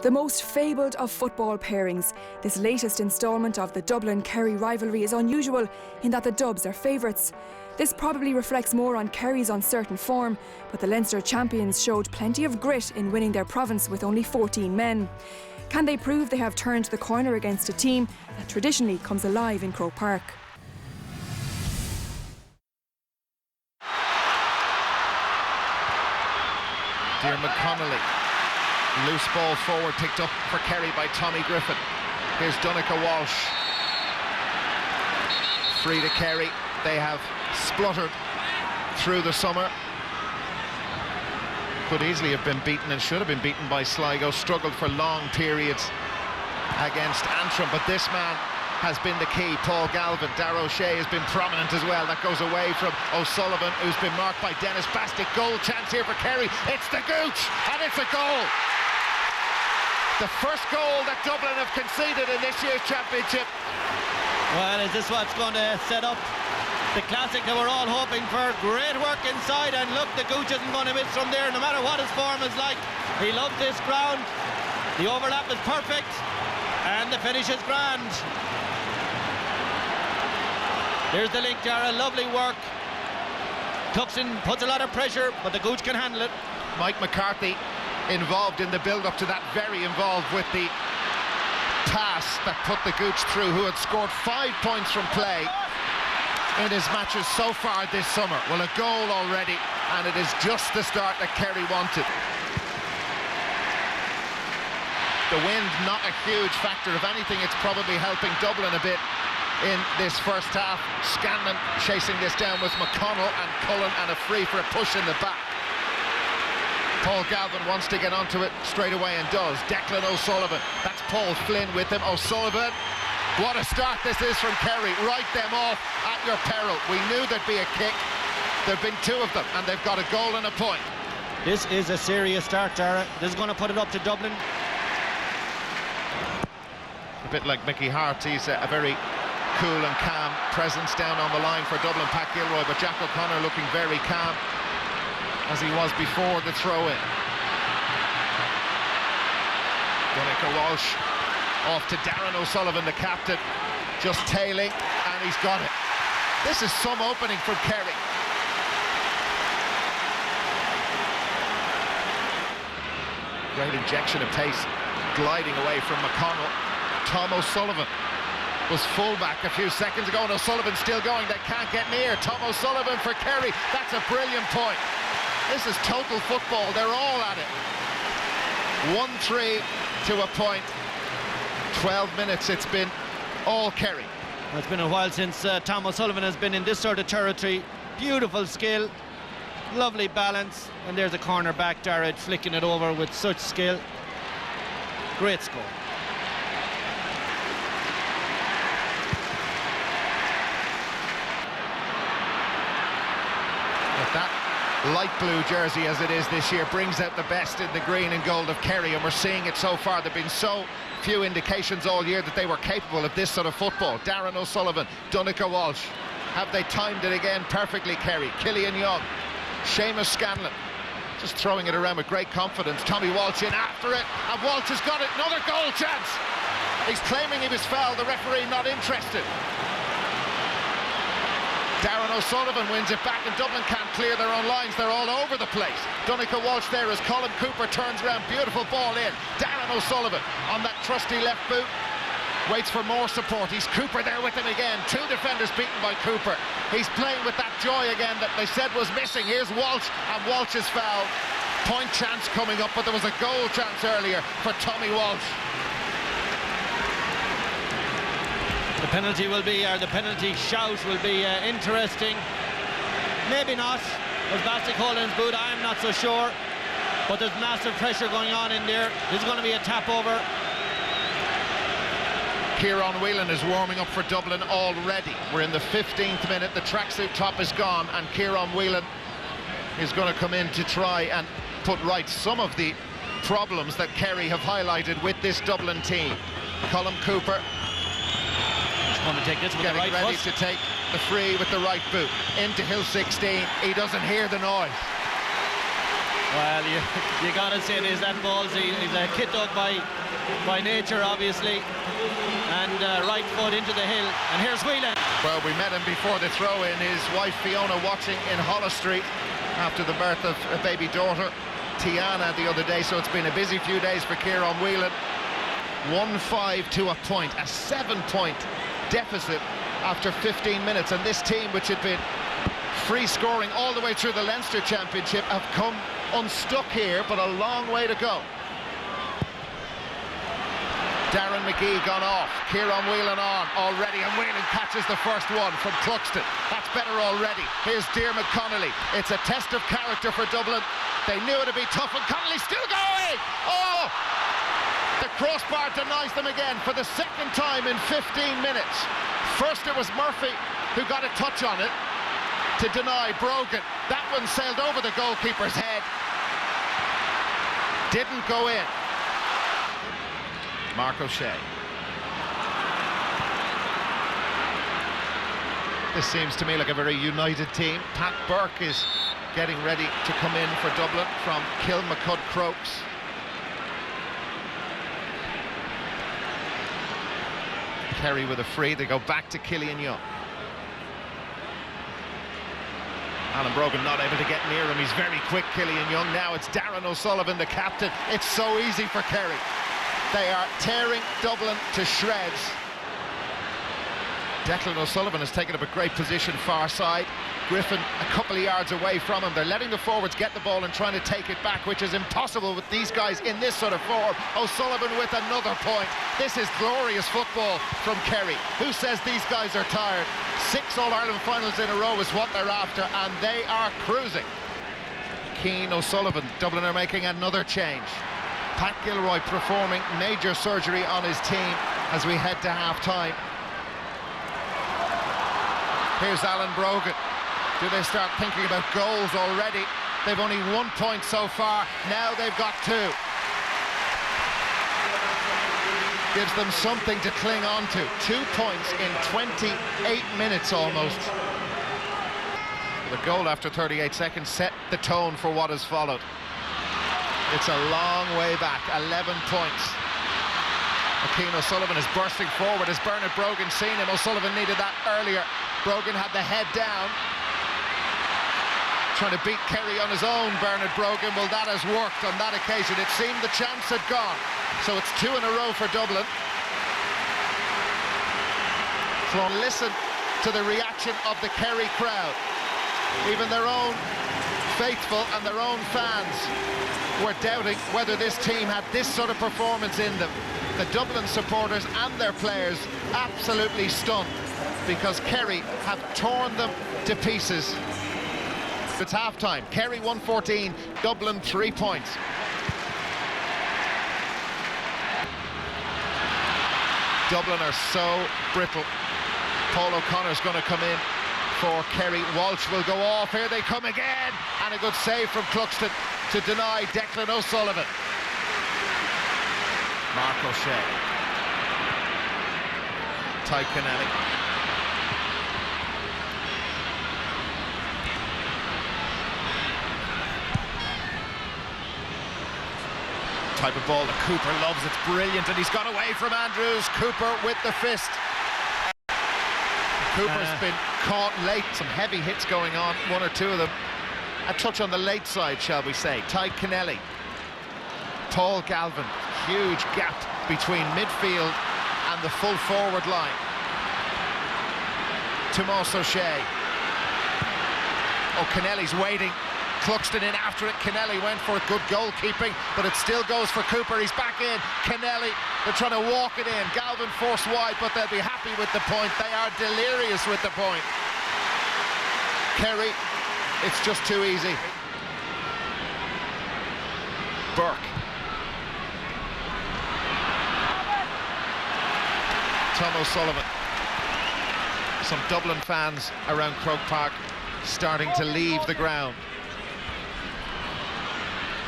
The most fabled of football pairings, this latest instalment of the Dublin-Kerry rivalry is unusual in that the Dubs are favourites. This probably reflects more on Kerry's uncertain form, but the Leinster champions showed plenty of grit in winning their province with only 14 men. Can they prove they have turned the corner against a team that traditionally comes alive in Croke Park? Diarmuid Connolly. Loose ball forward, picked up for Kerry by Tommy Griffin. Here's Donncha Walsh. Free to Kerry. They have spluttered through the summer. Could easily have been beaten and should have been beaten by Sligo. Struggled for long periods against Antrim, but this man has been the key. Paul Galvin. Darragh O'Shea has been prominent as well. That goes away from O'Sullivan, who's been marked by Dennis Bastick. Goal chance here for Kerry. It's the Gooch, and it's a goal. The first goal that Dublin have conceded in this year's championship. Well, is this what's going to set up the classic that we're all hoping for? Great work inside, and look, the Gooch isn't going to miss from there, no matter what his form is like. He loves this ground. The overlap is perfect, and the finish is grand. There's the link, Dara. Lovely work. Tucks in, puts a lot of pressure, but the Gooch can handle it. Mike McCarthy involved in the build-up to that, very involved with the pass that put the Gooch through, who had scored 5 points from play in his matches so far this summer. Well, a goal already, and it is just the start that Kerry wanted. The wind, not a huge factor. If anything, it's probably helping Dublin a bit in this first half. Scanlon chasing this down with McConnell and Cullen, and a free for a push in the back. Paul Galvin wants to get onto it straight away and does. Declan O'Sullivan, that's Paul Flynn with him. O'Sullivan, what a start this is from Kerry. Write them off at your peril. We knew there'd be a kick. There've been 2 of them, and they've got a goal and a point. This is a serious start, Dara. This is going to put it up to Dublin. A bit like Mickey Hart, he's a very cool and calm presence down on the line for Dublin, Pat Gilroy, but Jack O'Connor looking very calm, as he was before the throw-in. Donncha Walsh off to Darren O'Sullivan, the captain, just tailing, and he's got it. This is some opening from Kerry. Great injection of pace, gliding away from McConnell. Tom O'Sullivan was fullback a few seconds ago, and O'Sullivan's still going. They can't get near. Tom O'Sullivan for Kerry. That's a brilliant point. This is total football. They're all at it. 1-3 to a point. 12 minutes. It's been all Kerry. It's been a while since Tom O'Sullivan has been in this sort of territory. Beautiful skill, lovely balance, and there's a corner back. Darragh flicking it over with such skill. Great score. That light blue jersey, as it is this year, brings out the best in the green and gold of Kerry, and we're seeing it so far. There have been so few indications all year that they were capable of this sort of football. Darren O'Sullivan, Donncha Walsh. Have they timed it again perfectly, Kerry? Killian Young, Seamus Scanlon, just throwing it around with great confidence. Tommy Walsh in after it, and Walsh has got it. Another goal chance. He's claiming he was fouled. The referee not interested. Darren O'Sullivan wins it back, and Dublin can't clear their own lines. They're all over the place. Donncha Walsh there as Colin Cooper turns around. Beautiful ball in. Darren O'Sullivan on that trusty left boot. Waits for more support. He's Cooper there with him again. 2 defenders beaten by Cooper. He's playing with that joy again that they said was missing. Here's Walsh, and Walsh is fouled. Point chance coming up, but there was a goal chance earlier for Tommy Walsh. The penalty will be, or the penalty shout will be interesting. Maybe not. Was Bastick holding his boot? I'm not so sure. But there's massive pressure going on in there. This is going to be a tap over. Kieran Whelan is warming up for Dublin already. We're in the 15th minute. The tracksuit top is gone, and Kieran Whelan is going to come in to try and put right some of the problems that Kerry have highlighted with this Dublin team. Colin Cooper going to take this with getting the right ready foot. to take the free with the right boot into Hill 16. He doesn't hear the noise. Well, you got to say it is that ballsy. He's a kit dog by nature, obviously. And right foot into the hill. And here's Whelan. Well, we met him before the throw-in. His wife Fiona watching in Holles Street after the birth of a baby daughter, Tiana, the other day. So it's been a busy few days for Kieran Whelan. 1-5 to a point, a 7-point deficit after 15 minutes. And this team, which had been free scoring all the way through the Leinster Championship, have come unstuck here, but a long way to go. Darren McGee gone off, Kieran Whelan on already, and Whelan catches the first one from Cluxton. That's better already. Here's Diarmuid Connolly. It's a test of character for Dublin. They knew it'd be tough, and Connolly still going! Oh! The crossbar denies them again for the second time in 15 minutes. First it was Murphy who got a touch on it to deny Brogan. That one sailed over the goalkeeper's head. Didn't go in. Mark O'Shea. This seems to me like a very united team. Pat Burke is getting ready to come in for Dublin from Kilmacud Crokes. Kerry with a free. They go back to Killian Young. Alan Brogan not able to get near him. He's very quick, Killian Young. Now it's Darren O'Sullivan, the captain. It's so easy for Kerry. They are tearing Dublin to shreds. Declan O'Sullivan has taken up a great position far side. Griffin a couple of yards away from him. They're letting the forwards get the ball and trying to take it back, which is impossible with these guys in this sort of form. O'Sullivan with another point. This is glorious football from Kerry. Who says these guys are tired? 6 All-Ireland finals in a row is what they're after, and they are cruising. Keane, O'Sullivan. Dublin are making another change. Pat Gilroy performing major surgery on his team as we head to half-time. Here's Alan Brogan. Do they start thinking about goals already? They've only 1 point so far. Now they've got 2. Gives them something to cling on to. 2 points in 28 minutes almost. The goal after 38 seconds set the tone for what has followed. It's a long way back, 11 points. Keane O'Sullivan is bursting forward. Has Bernard Brogan seen him? O'Sullivan needed that earlier. Brogan had the head down. Trying to beat Kerry on his own, Bernard Brogan. Well, that has worked on that occasion. It seemed the chance had gone. So it's 2 in a row for Dublin. So listen to the reaction of the Kerry crowd. Even their own faithful and their own fans were doubting whether this team had this sort of performance in them. The Dublin supporters and their players absolutely stunned because Kerry have torn them to pieces. It's half-time. Kerry 1-14, Dublin 3 points. Dublin are so brittle. Paul O'Connor's going to come in for Kerry. Walsh will go off. Here they come again. And a good save from Cluxton to deny Declan O'Sullivan. Mark O'Shea. Ty Kennelly. Type of ball that Cooper loves. It's brilliant, and he's got away from Andrews. Cooper with the fist. Cooper's been caught late. Some heavy hits going on, 1 or 2 of them. A touch on the late side, shall we say. Ty Kennelly. Paul Galvin. Huge gap between midfield and the full forward line. Tomas O'Shea. Oh, Kennelly's waiting. Cluxton in after it. Kennelly went for good goalkeeping, but it still goes for Cooper. He's back in. Kennelly, they're trying to walk it in. Galvin forced wide, but they'll be happy with the point. They are delirious with the point. Kerry, it's just too easy. Burke. Tom O'Sullivan. Some Dublin fans around Croke Park starting to leave the ground.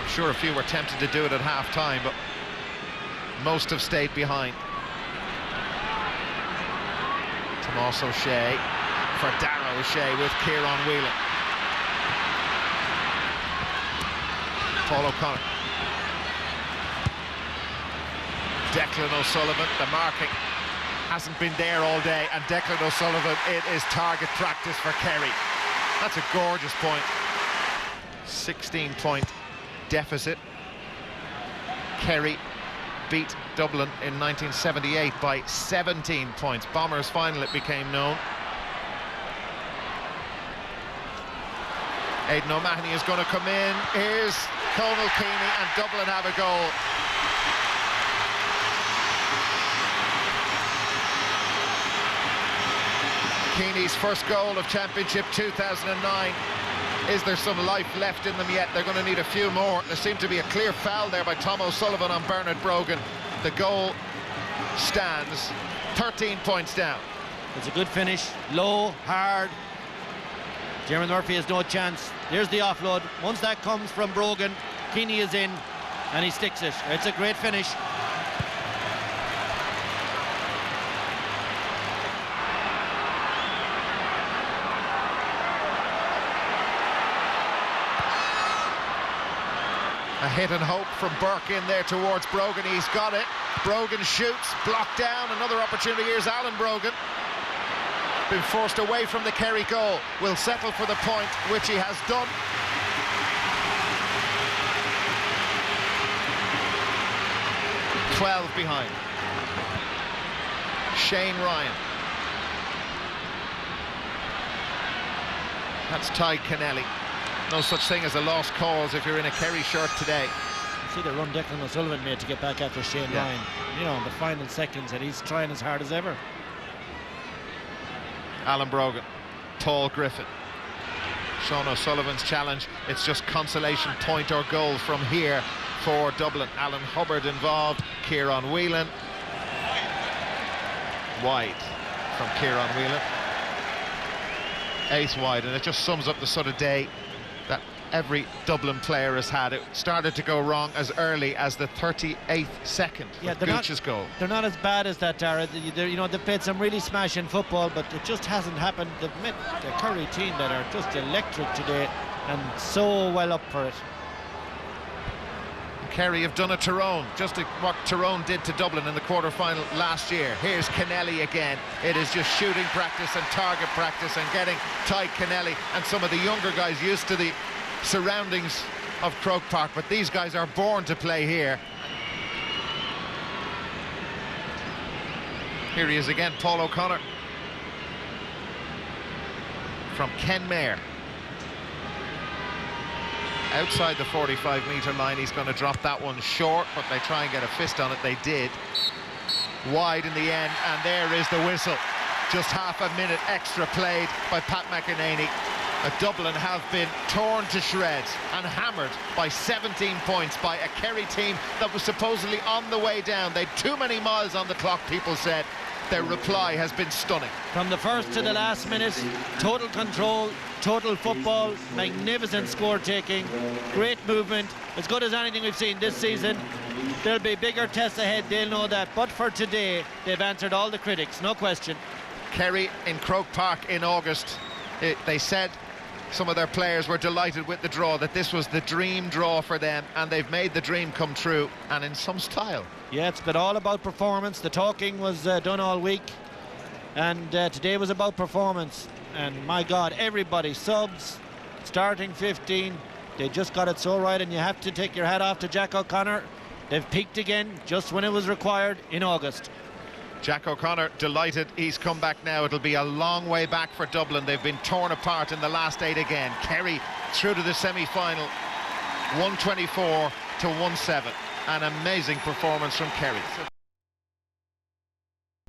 I'm sure a few were tempted to do it at half-time, but most have stayed behind. Tomas O'Shea for Darragh O'Shea with Kieran Whelan. Paul O'Connor. Declan O'Sullivan, the marking hasn't been there all day, and Declan O'Sullivan, it is target practice for Kerry. That's a gorgeous point. 16-point deficit. Kerry beat Dublin in 1978 by 17 points. Bombers final, it became known. Aidan O'Mahony is going to come in. Here's Conal Keaney, and Dublin have a goal. Keaney's first goal of Championship 2009. Is there some life left in them yet? They're going to need a few more. There seemed to be a clear foul there by Tom O'Sullivan on Bernard Brogan. The goal stands. 13 points down. It's a good finish, low, hard. Jeremy Murphy has no chance. There's the offload. Once that comes from Brogan, Keaney is in and he sticks it. It's a great finish. A hit and hope from Burke in there towards Brogan. He's got it. Brogan shoots, blocked down. Another opportunity. Here's Alan Brogan. Been forced away from the Kerry goal. Will settle for the point, which he has done. .12 behind. Shane Ryan. That's Ty Kennelly. No such thing as a lost cause if you're in a Kerry shirt today. You see the run Declan O'Sullivan made to get back after Shane Ryan. You know, in the final seconds, and he's trying as hard as ever. Alan Brogan, Paul Griffin. Sean O'Sullivan's challenge. It's just consolation point or goal from here for Dublin. Alan Hubbard involved. Kieran Whelan. Wide from Kieran Whelan. 8th wide, and it just sums up the sort of day that every Dublin player has had. It started to go wrong as early as the 38th second of Gooch's goal. They're not as bad as that, Dara. You know, they've played some really smashing football, but it just hasn't happened. They've met the Kerry team that are just electric today and so well up for it. Kerry have done a Tyrone, just what Tyrone did to Dublin in the quarter-final last year. Here's Kennelly again. It is just shooting practice and target practice and getting Ty Kennelly and some of the younger guys used to the surroundings of Croke Park, but these guys are born to play here. Here he is again, Paul O'Connor from Kenmare. Outside the 45-metre line, he's going to drop that one short, but they try and get a fist on it. They did. Wide in the end, and there is the whistle. Just half a minute extra played by Pat McEnany. Dublin have been torn to shreds and hammered by 17 points by a Kerry team that was supposedly on the way down. They'd too many miles on the clock, people said. Their reply has been stunning. From the first to the last minute, total control, total football, magnificent score taking, great movement, as good as anything we've seen this season. There'll be bigger tests ahead, they'll know that, but for today they've answered all the critics, no question. Kerry in Croke Park in August, they said some of their players were delighted with the draw, that this was the dream draw for them, and they've made the dream come true, and in some style. Yeah, it's been all about performance. The talking was done all week, and today was about performance. And my God, everybody, subs, starting 15, they just got it so right, and you have to take your hat off to Jack O'Connor. They've peaked again just when it was required in August. Jack O'Connor delighted he's come back now. It'll be a long way back for Dublin. They've been torn apart in the last 8 again. Kerry through to the semi-final, 124 to 1-7. An amazing performance from Kerry.